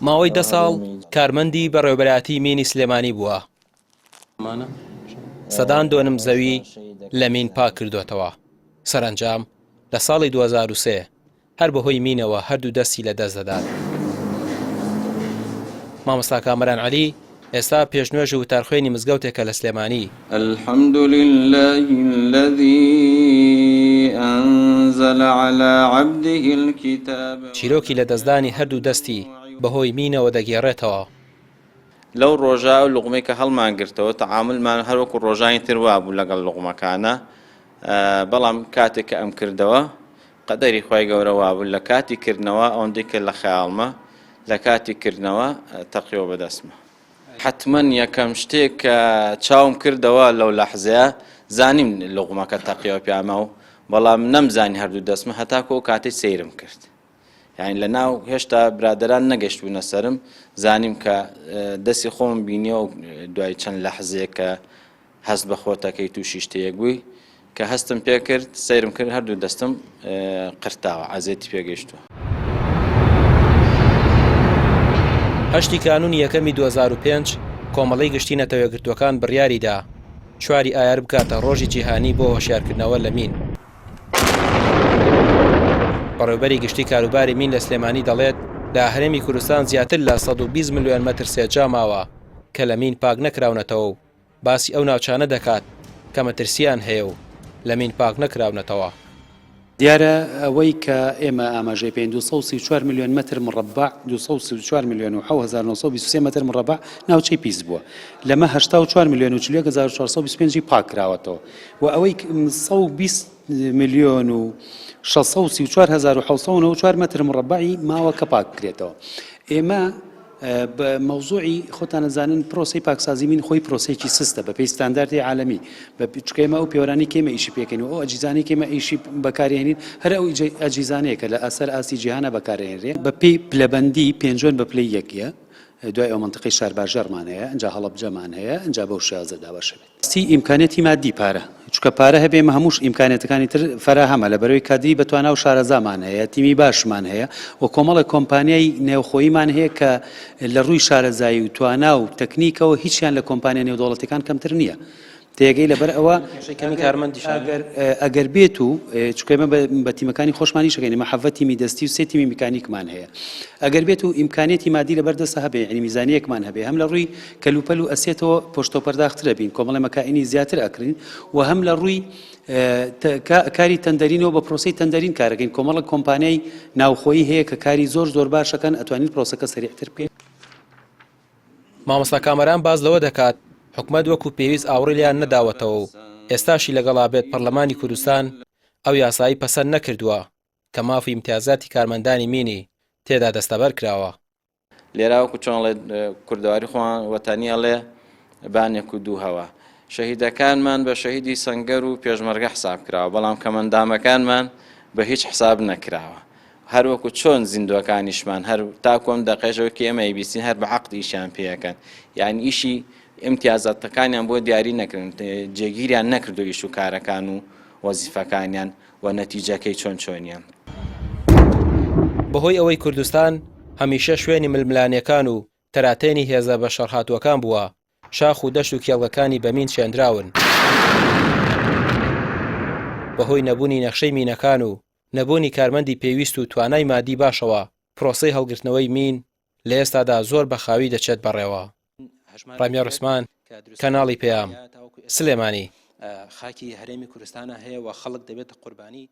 ماوەی 10 ساڵ کارمەندی بەڕێوەبەرایەتی مینی سلێمانی بووە. سەدان دۆنم زەوی لە مین پاک کردوێتەوە. سەرنجام لە ساڵی 2003 هەر بەهۆی مینەوە هەردوو دەستی لە دەست دەدات. مامۆستا کامەران عەلی ئێستا پێشنوێژ و وتارخوێنی مزگەوتێکە لە سلێمانی. الحمد لله الذي أنزل على عبده الكتاب. چیرۆکی لە دەستدانی هەردوو دەستی بەهۆی مینەوە دەگێڕێتەوە. لەو ڕۆژا و لوقمەی کە هەڵمان گرتەوە تەعاملمان هەروەکو ڕۆژانی تر وابوو لەگەڵ لوقمەکانە، بەڵام کاتێک کە ئەم کردەوە قەدەری خوای گەورە وابوو لە کاتی کردنەوە ئەوەندەی کە لە خەیاڵمە لە کاتی کردنەوە تەقیەوە بەدەستمە. حتمما یەکەم شتێک کە چاوم کردەوە لەو لەحزەیە زانیم لوقمەکە تەقیەوە پیامە و بەڵام نەمزانی هەردوو دەستمە هەتاکۆ کاتێک سەیرم کرد. یعنی لە ناو هێشتا برادران نەگەشتبوونە سەرم، زانیم کە دەستی خۆم بینیەوە و دوای چەند لەحزەیە کە هەست بە خۆتەکەی تووشی شتێک بووی کە هەستم پێ کرد سەیرم کرد هەردوو دەستم قرتاوە، عەزێتی پێگەیشتووە. 8 کانونی یەکەمی 2005 کۆمەڵەی گشتی نەتەوەیەکگرتوەکان بڕیاریدا 4 ئایار بکاتە ڕۆژی جیهانی بۆ هۆشیارکردنەوە لە مین. بەڕێوەبەری گشتی کاروباری مین لە سلێمانی دەڵێت لە هەرێمی کوردستان زیاتر لە 120 ملیۆن مەتر سێجا ماوە کە لە مین پاک نەکراونەتەوە و باسی ئەو ناوچانە دەکات کە مەترسیان هەیە و لە مین پاک نەکراونەتەوە. دیارە ئەوەی کە ئێمە ئاماژەی پێین 234 ملیۆن مەتر مڕەبع 234 ملیۆن و 1923 مەتر مڕەبع ناوچەی پیس بووە. لەمە 84 ملیۆن و 4,425 پاک کراوەتەوە و ئەوەی 120 ملیۆن و 634,794 مەتر مڕەبعی ماوە کە پاک کرێتەوە. ئێمە بە مەوزوعی خۆتان نەزانن پرۆسەی پاکسازی مین خۆی پرۆسەیەکی سستە بە پێی ستانداردی عالەمی بە چکەمە ئەو پێوەرانی کێمە ئیشی پێکەین و ئەو ئەجیزانی کێمە ئیشی بەکارهێنین هەر ئەو ئەجیزانەیە کە لە ئەسەر ئاسی جیهانە بەکارهێنرێ بە پێی پلەبەندی پێنجۆن بە پلەی یەکیە. دوای ئەو منتقی شار باژەرمان هەیە، ئەنجا هەڵەبجەمان هەیە، ئەنجا بەو شێوازە دابەشێت. ئیمکانێتی مادی پارە، چونکە پارە هەبێ ئێمە هەمووش ئیمکانێتەکانی تر فراهەمە لەبەرەوەی کادری بەتوانا و شارەزامان هەیە، تیمی باشمان هەیە و کۆمەڵە کۆمپانیای نێوخۆییمان هەیە کە لە ڕووی شارەزایی و توانا و تەکنیکەوە هیچیان لە کۆمپانیا نێودەوڵەتیەکان کەمتر نییە. تێگەی لەبەر ئەوە ئەگەر بێت و چکەمە بە تیمەکانی خۆشمانی شەکەین مەحەڤە تیمی دەستی و سێ تیمی میکانیکمان هەیە. ئەگەر بێت و ئیمکانێتی مادی لەبەردەستە هەبێ، یعنی میزانیەکمان هەبێ، هەم لە ڕووی کەلوپەل و ئەسێتەوە پۆشتۆپەرداخترە بین، کۆمەڵی مەکائینی زیاتر ئەکرین و هەم لە ڕووی کاری تەندەرینەوە بە پرۆسەی تەندەرین کارەکەین. کۆمەڵە کۆمپانیای ناوخۆیی هەیە کە کاری زۆر باشەکەن، ئەتوانین پرۆسەکە سەریعتر بکەین. مامۆستا کامەران باز لەوە دەکات حکومەت وەکو پێویست ئاوڕێلیان نەداوەتەوە و ئێستاشی لەگەڵا بێت پەرلەمانی کوردستان ئەو یاسایی پەسەند نەکردووە کە مافی امتیازاتی کارمەندانی مینی تێدا دەستەبەر کراوە. لێرا وەکو چۆنڵێ کوردەواری خۆیان وەتانی ئەڵێ بانێک و دوو هەوا. شەهیدەکانمان بە شەهیدی سەنگەر و پێشمەرگە حساب کراوە، بەڵام کەمەندامەکانمان بە هیچ حساب نەکراوە. هەروەکو چۆن زیندوەکانیشمان هەر تاکۆم دەقێژەوە کە ئێمە ئەیبیسین هەر بە عەقدیشیان پێەکەن، یعنی ئیشی ئیمتیازاتەکانیان بۆ دیاری نەکردن، جێگیریان نەکردو ئیش و کارەکان و وەزیفەکانیان و نەتیجەکەی چۆنیان. بەهۆی ئەوەی کوردستان هەمیشە شوێنی ململانیەکان و تەراتێنی هێزە بە شەڕهاتووەکان بووە، شاخ و دەشت و کێڵگەکانی بەمین شێنراون. بەهۆی نەبوونی نەخشەی مینەکان و نەبوونی کارمەندی پێویست و توانای مادی باشەوە پرۆسەی هەڵگرتنەوەی مین لە ئێستادا زۆر بە خاوی دەچێت بەڕێوە. ڕامیار عوسمان، کەناڵی پێام، سلێمانی. خاکی هەرێمی کوردستانە هەیە و خەڵک دەبێتە قوربانی